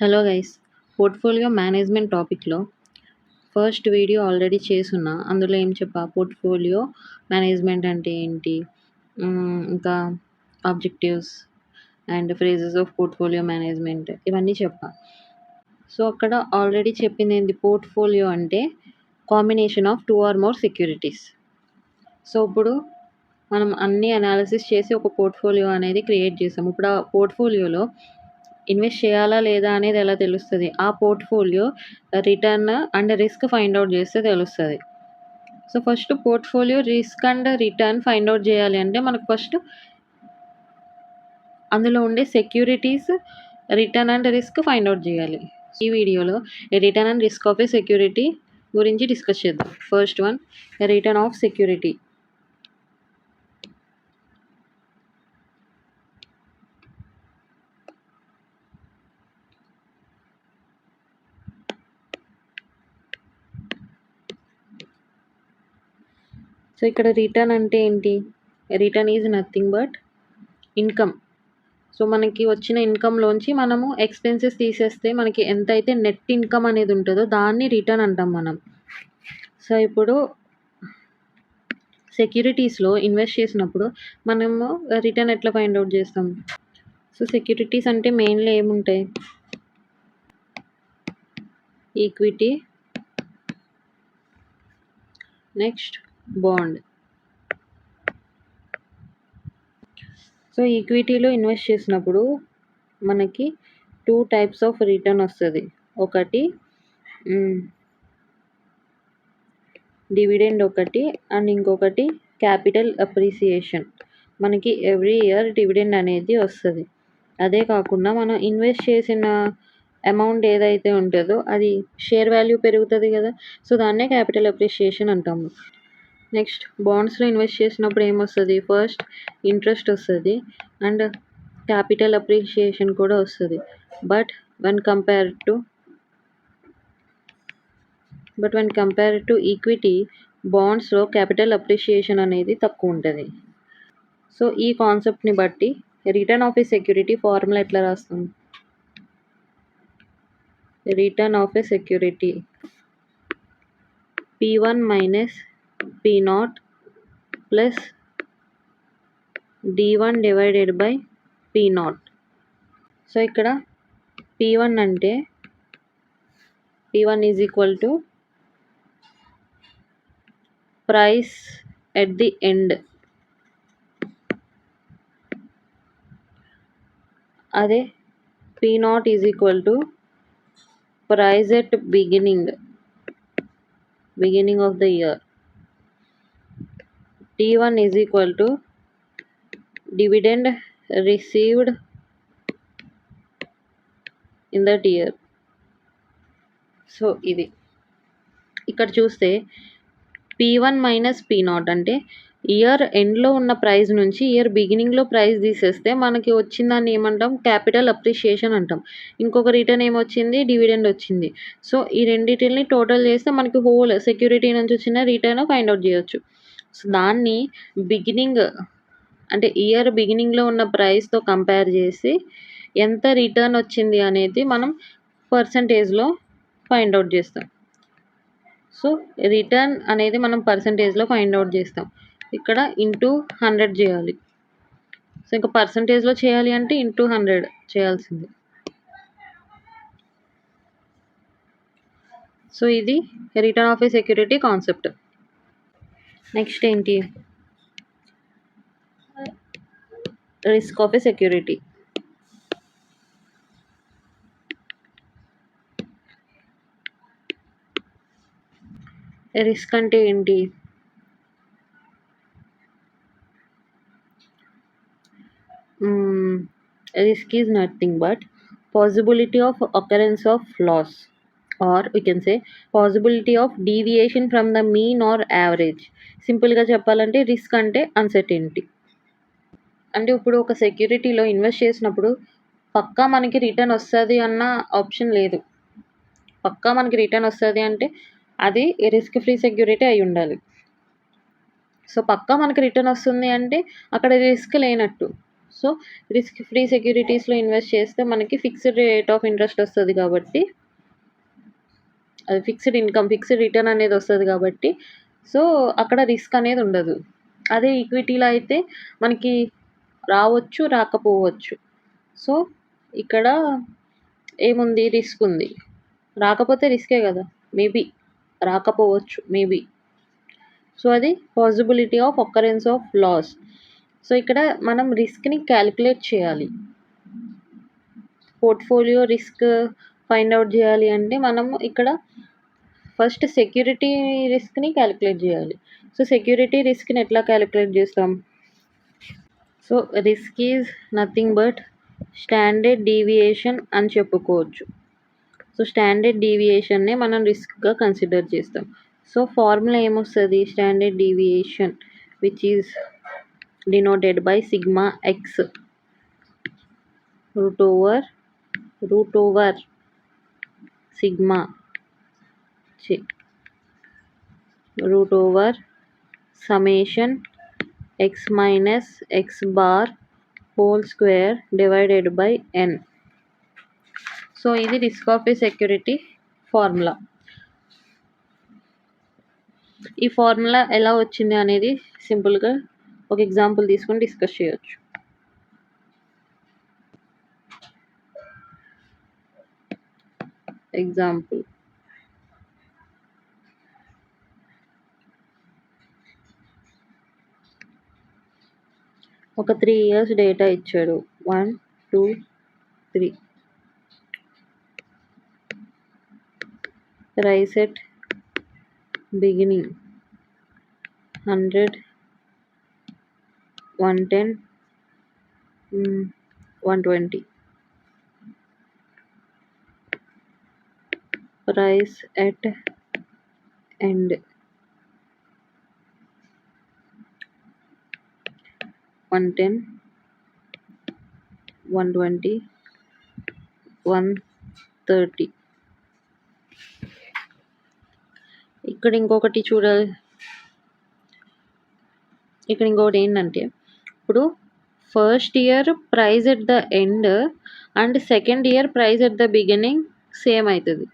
Hello guys, portfolio management టాపిక్లో first video already చేసున్నా. అందులో ఏం చెప్పా, పోర్ట్ఫోలియో మేనేజ్మెంట్ అంటే ఏంటి, ఇంకా objectives and phrases of portfolio management ఇవన్నీ చెప్పా. సో అక్కడ ఆల్రెడీ చెప్పింది ఏంటి, పోర్ట్ఫోలియో అంటే combination of 2 or more securities. So ఇప్పుడు మనం అన్ని అనాలిసిస్ చేసి ఒక పోర్ట్ఫోలియో అనేది క్రియేట్ చేసాం. ఇప్పుడు ఆ పోర్ట్ఫోలియోలో ఇన్వెస్ట్ చేయాలా లేదా అనేది ఎలా తెలుస్తుంది, ఆ portfolio return and risk find out చేస్తే తెలుస్తుంది. So first portfolio risk and return find out చేయాలి అంటే మనకు ఫస్ట్ అందులో ఉండే securities return and risk find out చేయాలి. ఈ వీడియోలో return and risk of a security గురించి డిస్కస్ చేద్దాం. First one, return of security. So ఇక్కడ రిటర్న్ అంటే ఏంటి, return is nothing but income. So మనకి వచ్చిన ఇన్కమ్లోంచి మనము ఎక్స్పెన్సెస్ తీసేస్తే మనకి ఎంత అయితే నెట్ ఇన్కమ్ అనేది ఉంటుందో దాన్ని రిటర్న్ అంటాం మనం. సో ఇప్పుడు సెక్యూరిటీస్లో ఇన్వెస్ట్ చేసినప్పుడు మనము రిటర్న్ ఎట్లా ఫైండ్ అవుట్ చేస్తాం. సో సెక్యూరిటీస్ అంటే మెయిన్లీ ఏముంటాయి, ఈక్విటీ, నెక్స్ట్ బాండ్. సో ఈక్విటీలో ఇన్వెస్ట్ చేసినప్పుడు మనకి 2 types ఆఫ్ రిటర్న్ వస్తుంది. ఒకటి డివిడెండ్ ఒకటి, అండ్ ఇంకొకటి క్యాపిటల్ అప్రిసియేషన్. మనకి ఎవ్రీ ఇయర్ డివిడెండ్ అనేది వస్తుంది. అదే కాకుండా మనం ఇన్వెస్ట్ చేసిన అమౌంట్ ఏదైతే ఉంటుందో అది షేర్ వాల్యూ పెరుగుతుంది కదా, సో దాన్నే క్యాపిటల్ అప్రిసియేషన్ అంటాము. నెక్స్ట్ బాండ్స్లో ఇన్వెస్ట్ చేసినప్పుడు ఏమొస్తుంది, ఫస్ట్ ఇంట్రెస్ట్ వస్తుంది అండ్ క్యాపిటల్ అప్రిషియేషన్ కూడా వస్తుంది. But when compare to equity, బాండ్స్లో క్యాపిటల్ అప్రిషియేషన్ అనేది తక్కువ ఉంటుంది. సో ఈ కాన్సెప్ట్ని బట్టి return of a security formula ఎట్లా రాస్తాం, return of a security P1 minus P0 plus D1 divided by P0. So ఇక్కడ P1 అంటే P1 is equal to price at the end. అదే P0 is equal to price at beginning of the year. T1 is equal to dividend received in that year. So ఇది ఇక్కడ చూస్తే P1 minus P0 అంటే year ఎండ్లో ఉన్న price నుంచి year బిగినింగ్లో price తీసేస్తే మనకి వచ్చిందాన్ని ఏమంటాం, క్యాపిటల్ అప్రిషియేషన్ అంటాం. ఇంకొక రిటర్న్ ఏమొచ్చింది, డివిడెండ్ వచ్చింది. సో ఈ రెండింటిని టోటల్ చేస్తే మనకి హోల్ సెక్యూరిటీ నుంచి వచ్చిన రిటర్న్ ఫైండ్ అవుట్ చేయొచ్చు. సో దాన్ని బిగినింగ్ అంటే ఇయర్ బిగినింగ్లో ఉన్న ప్రైస్తో కంపేర్ చేసి ఎంత రిటర్న్ వచ్చింది అనేది మనం పర్సంటేజ్లో ఫైండ్ అవుట్ చేస్తాం. సో రిటర్న్ అనేది మనం పర్సంటేజ్లో ఫైండ్ అవుట్ చేస్తాం. ఇక్కడ ఇంటూ 100 చేయాలి. సో ఇంకా పర్సంటేజ్లో చేయాలి అంటే ఇంటూ 100 చేయాల్సింది. సో ఇది return of a security concept. Next ఏంటి, risk of a security. Risk అంటే ఏంటి, risk is nothing but possibility of occurrence of loss, or we can say possibility of deviation from the mean or average. సింపుల్గా చెప్పాలంటే risk అంటే uncertainty. అంటే ఇప్పుడు ఒక సెక్యూరిటీలో invest చేసినప్పుడు పక్కా మనకి రిటర్న్ వస్తుంది అన్న ఆప్షన్ లేదు. పక్కా మనకి రిటర్న్ వస్తుంది అంటే అది రిస్క్ ఫ్రీ సెక్యూరిటీ అయి ఉండాలి. సో పక్కా మనకి రిటర్న్ వస్తుంది అంటే అక్కడ రిస్క్ లేనట్టు. సో రిస్క్ ఫ్రీ సెక్యూరిటీస్లో ఇన్వెస్ట్ చేస్తే మనకి ఫిక్స్డ్ రేట్ ఆఫ్ ఇంట్రెస్ట్ వస్తుంది కాబట్టి, అది ఫిక్స్డ్ ఇన్కమ్, ఫిక్స్డ్ రిటర్న్ అనేది వస్తుంది కాబట్టి, సో అక్కడ రిస్క్ అనేది ఉండదు. అదే ఈక్విటీలో అయితే మనకి రావచ్చు, రాకపోవచ్చు. సో ఇక్కడ ఏముంది, రిస్క్ ఉంది. రాకపోతే రిస్కే కదా, మేబీ రాకపోవచ్చు, మేబీ. సో అది possibility of occurrence of loss. So ఇక్కడ మనం రిస్క్ని క్యాలిక్యులేట్ చేయాలి. పోర్ట్ఫోలియో రిస్క్ ఫైండ్ అవుట్ చేయాలి అంటే మనం ఇక్కడ ఫస్ట్ సెక్యూరిటీ రిస్క్ని క్యాలిక్యులేట్ చేయాలి. సో సెక్యూరిటీ రిస్క్ని ఎట్లా క్యాలిక్యులేట్ చేస్తాం? So risk is nothing but standard deviation అని చెప్పుకోవచ్చు. సో స్టాండర్డ్ డీవియేషన్నే మనం రిస్క్గా కన్సిడర్ చేస్తాం. సో ఫార్ములా ఏమొస్తుంది? Standard deviation which is denoted by sigma x root over sigma root over summation X minus x bar whole square divided by n. So ఇది risk of a security formula. ఈ formula ఎలా వచ్చింది అనేది సింపుల్గా ఒక example తీసుకొని discuss చేయొచ్చు. Example, ఒక 3 years డేటా ఇచ్చాడు. 1 2 3. Price at beginning 100 110 120. Price at end 110 120 130. ఇక్కడ ఇంకొకటి చూడాలి. ఇక్కడ ఇంకొకటి ఏంటంటే, ఇప్పుడు first year price at the end and second year price at the beginning same అవుతుంది,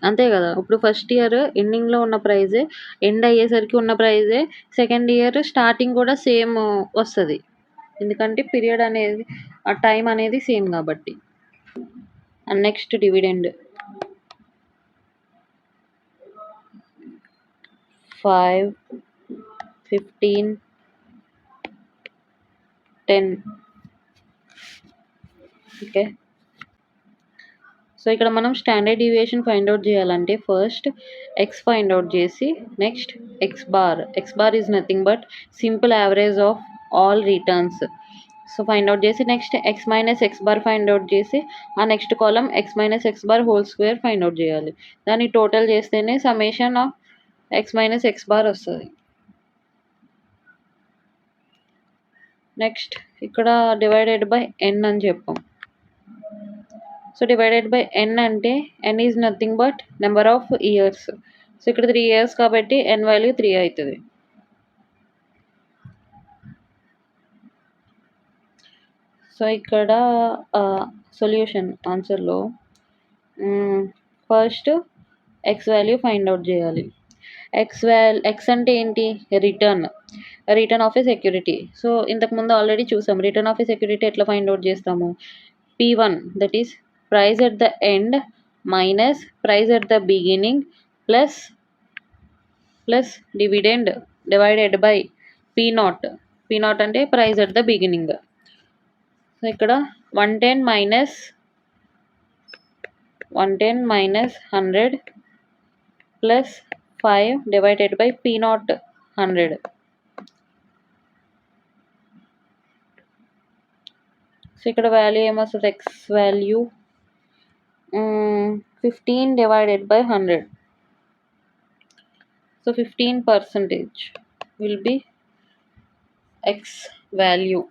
అంతే కదా. ఇప్పుడు ఫస్ట్ ఇయర్ ఎండింగ్లో ఉన్న ప్రైజే, ఎండ్ అయ్యేసరికి ఉన్న ప్రైజే సెకండ్ ఇయర్ స్టార్టింగ్ కూడా సేమ్ వస్తుంది, ఎందుకంటే పీరియడ్ అనేది, ఆ టైం అనేది సేమ్ కాబట్టి. And next dividend 5 15 10. Okay, so ఇక్కడ మనం స్టాండర్డ్ డీవియేషన్ ఫైండ్ అవుట్ చేయాలంటే ఫస్ట్ ఎక్స్ ఫైండ్ అవుట్ చేసి, next x bar is nothing but simple average of all returns. So find out చేసి next x minus x bar find out చేసి, ఆ next కాలం x minus x bar whole square find out చేయాలి. దాన్ని total చేస్తేనే summation of x minus x bar వస్తుంది. Next ఇక్కడ divided by n అని చెప్పాం. సో డివైడెడ్ బై ఎన్ అంటే n is nothing but number of years. So ఇక్కడ 3 years కాబట్టి ఎన్ వాల్యూ 3 అవుతుంది. సో ఇక్కడ సొల్యూషన్ ఆన్సర్లో first x value find out చేయాలి. ఎక్స్ అంటే ఏంటి? Return of a security. So ఇంతకుముందు ఆల్రెడీ చూసాం రిటర్న్ ఆఫ్ ఏ సెక్యూరిటీ ఎట్లా ఫైండ్ అవుట్ చేస్తాము. P1 that is price at the end minus price at the beginning plus dividend divided by P0 అంటే price at the beginning. So ఇక్కడ 110 minus 100 plus 5 divided by P0 100. So ఇక్కడ value ఏమొస్తుంది? X value 15 divided by 100. So 15% will be X value.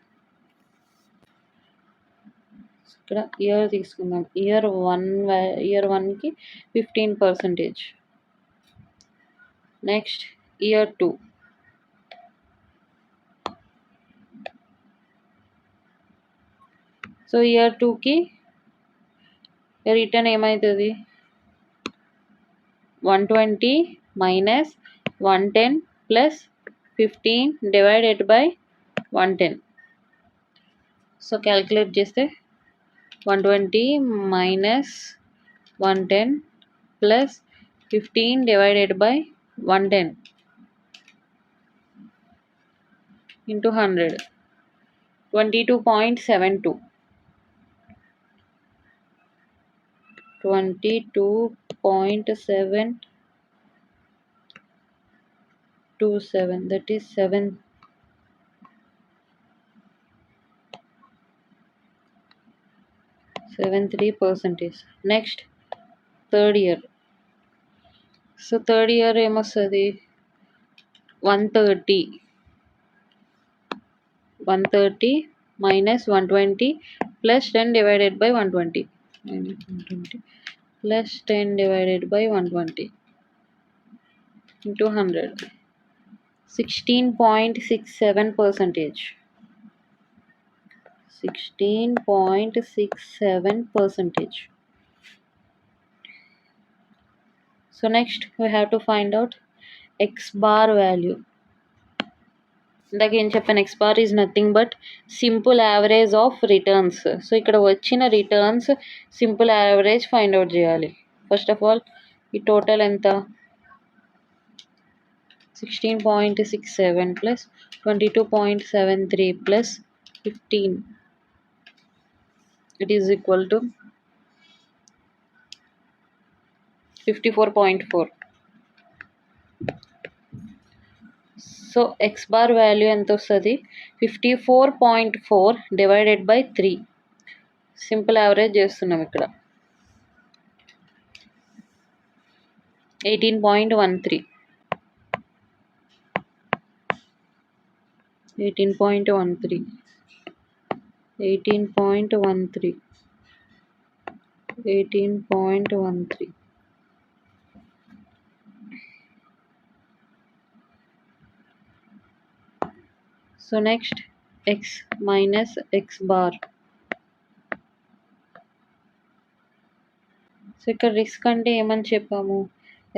ఇక్కడ year తీసుకుందాం. Year 1కి 15%. Next year 2 so year 2కి return ఏమవుతుంది? 120 minus 110 plus 15 divided by 110. So calculate చేస్తే 120 minus 110 plus 15 divided by 110 into 100, 22.72. 22.727, that is 73%. Next third year. So third year ఏమొస్తుంది? 130 minus 120 plus 10 divided by 120 plus 10 divided by 120 into 100, 16.67%. 16.67%. So next we have to find out x bar value. ఇందాక ఏం చెప్పాను? x bar is nothing but simple average of returns. So ఇక్కడ వచ్చిన returns simple average find out చేయాలి. First of all ఈ total ఎంత? 16.67 plus 22.73 plus 15, it is equal to 54.4. So X bar value ఎంత వస్తుంది? 54.4 డివైడెడ్ బై 3. సింపుల్ యావరేజ్ చేస్తున్నాం ఇక్కడ. 18.13. 18.13. 18.13. 18.13. So next x minus x bar. So ఇక్కడ రిస్క్ అంటే ఏమని చెప్పాము?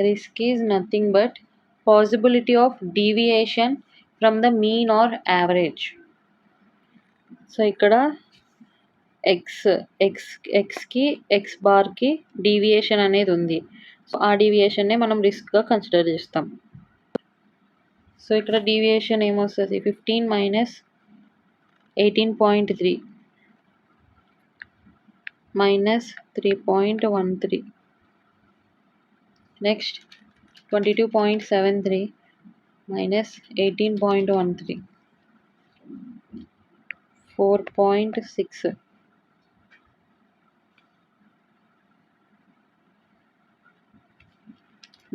Risk is nothing but possibility of deviation from the mean or average. So ఇక్కడ ఎక్స్కి ఎక్స్ బార్కి డీవియేషన్ అనేది ఉంది. సో ఆ డీవియేషన్నే మనం రిస్క్గా కన్సిడర్ చేస్తాం. సో ఇక్కడ డీవియేషన్ ఏమొస్తుంది? 15 minus 18.3 minus 3.13. Next 22.73 minus 18.13, 4.6.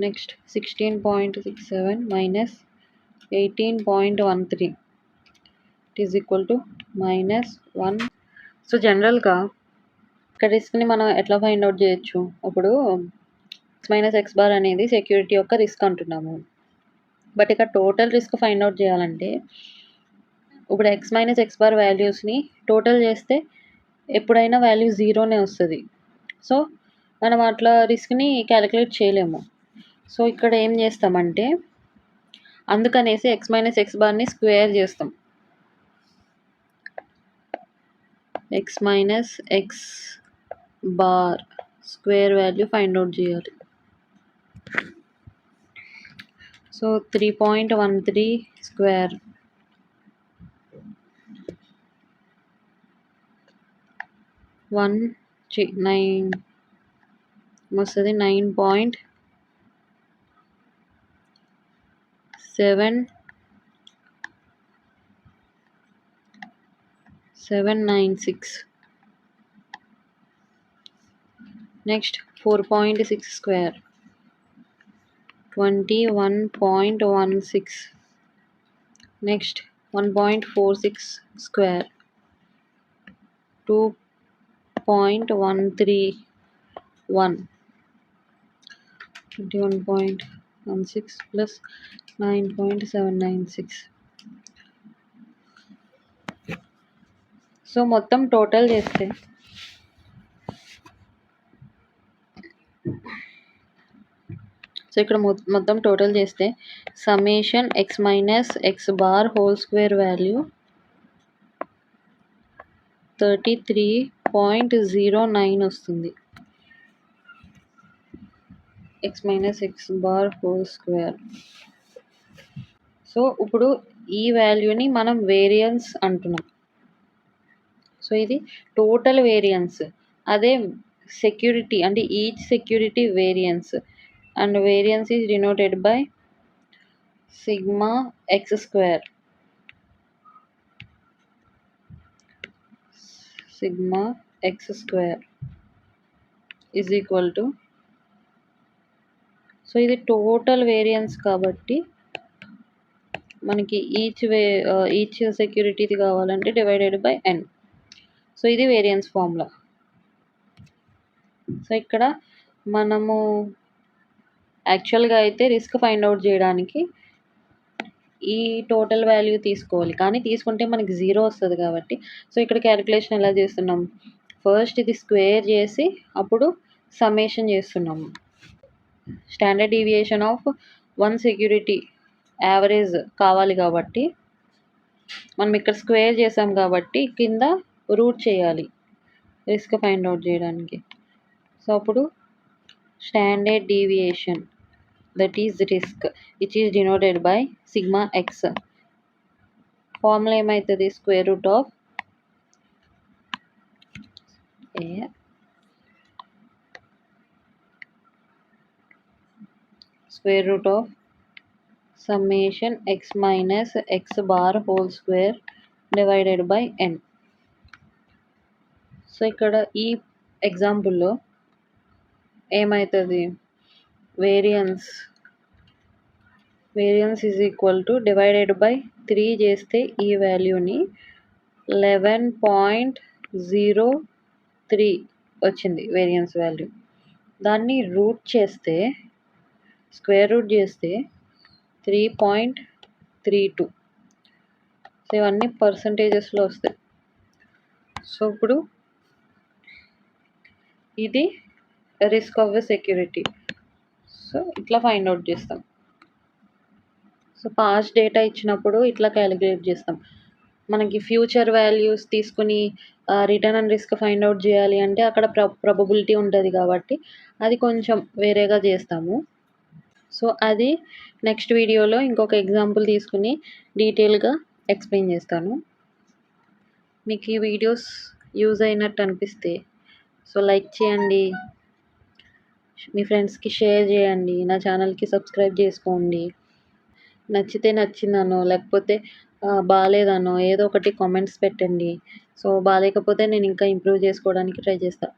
Next 16.67 minus 18.13, it is equal to -1. So జనరల్గా ఇక్కడ రిస్క్ని మనం ఎట్లా ఫైండ్ అవుట్ చేయొచ్చు? ఇప్పుడు ఎక్స్ మైనస్ ఎక్స్ బార్ అనేది సెక్యూరిటీ యొక్క రిస్క్ అంటున్నాము. బట్ ఇక్కడ టోటల్ రిస్క్ ఫైండ్ అవుట్ చేయాలంటే ఇప్పుడు ఎక్స్ మైనస్ ఎక్స్ బార్ వాల్యూస్ని టోటల్ చేస్తే ఎప్పుడైనా వాల్యూ జీరోనే వస్తుంది. సో మనం అట్లా రిస్క్ని క్యాలిక్యులేట్ చేయలేము. సో ఇక్కడ ఏం చేస్తామంటే అందుకనేసి ఎక్స్ మైనస్ ఎక్స్ బార్ని స్క్వేర్ చేస్తాం. X minus x bar square value find out చేయాలి. సో 3.13 స్క్వేర్ నైన్ వస్తుంది. 9.796. Next 4.6 square 21.16. Next 1.46 square 2.131. 21.16 plus 9.796. So మొత్తం టోటల్ చేస్తే ఇక్కడ మొత్తం టోటల్ చేస్తే summation X minus x bar whole square value 33.09 వస్తుంది. X minus x bar whole square. So ఇప్పుడు ఈ వాల్యూని మనం వేరియన్స్ అంటున్నాం. సో ఇది టోటల్ వేరియన్స్. అదే సెక్యూరిటీ అంటే each security variance and variance is denoted by sigma X square. Sigma X square is equal to, so ఇది టోటల్ వేరియన్స్ కాబట్టి మనకి ఈచ్ సెక్యూరిటీది కావాలంటే డివైడెడ్ బై ఎన్. సో ఇది వేరియన్స్ ఫార్ములా. సో ఇక్కడ మనము యాక్చువల్గా అయితే రిస్క్ ఫైండ్ అవుట్ చేయడానికి ఈ టోటల్ వాల్యూ తీసుకోవాలి, కానీ తీసుకుంటే మనకి 0 వస్తుంది కాబట్టి సో ఇక్కడ క్యాలిక్యులేషన్ ఎలా చేస్తున్నాం, ఫస్ట్ ఇది స్క్వేర్ చేసి అప్పుడు సమ్మేషన్ చేస్తున్నాము. Standard deviation of one security average కావాలి కాబట్టి మనం ఇక్కడ స్క్వేర్ చేసాం కాబట్టి కింద రూట్ చేయాలి రిస్క్ ఫైండ్ అవుట్ చేయడానికి. సో అప్పుడు standard deviation that is risk which is denoted by sigma x. Formula ఏమవుతుంది, square root of summation x minus x bar whole square divided by n. So ఇక్కడ ఈ ఎగ్జాంపుల్లో ఏమవుతుంది, variance is equal to divided by 3 చేస్తే ఈ వాల్యూని 11.03 వచ్చింది variance value. దాన్ని route చేస్తే స్క్వేర్ రూట్ చేస్తే 3.32. సో ఇవన్నీ పర్సంటేజెస్లో వస్తాయి. సో ఇప్పుడు ఇది risk of the security. So ఇట్లా ఫైండ్ అవుట్ చేస్తాం. సో పాస్ట్ డేటా ఇచ్చినప్పుడు ఇట్లా క్యాలిక్యులేట్ చేస్తాం. మనకి ఫ్యూచర్ వాల్యూస్ తీసుకుని return and risk find out చేయాలి అంటే అక్కడ ప్రాబబిలిటీ ఉంటుంది కాబట్టి అది కొంచెం వేరేగా చేస్తాము. సో అది నెక్స్ట్ వీడియోలో ఇంకొక ఎగ్జాంపుల్ తీసుకుని డీటెయిల్గా ఎక్స్ప్లెయిన్ చేస్తాను. మీకు ఈ వీడియోస్ యూజ్ అయినట్టు అనిపిస్తే సో లైక్ చేయండి, మీ ఫ్రెండ్స్కి షేర్ చేయండి, నా ఛానల్కి సబ్స్క్రైబ్ చేసుకోండి. నచ్చితే నచ్చిందనో లేకపోతే బాగాలేదనో ఏదో ఒకటి కామెంట్స్ పెట్టండి. సో బాగాలేకపోతే నేను ఇంకా ఇంప్రూవ్ చేసుకోవడానికి ట్రై చేస్తాను.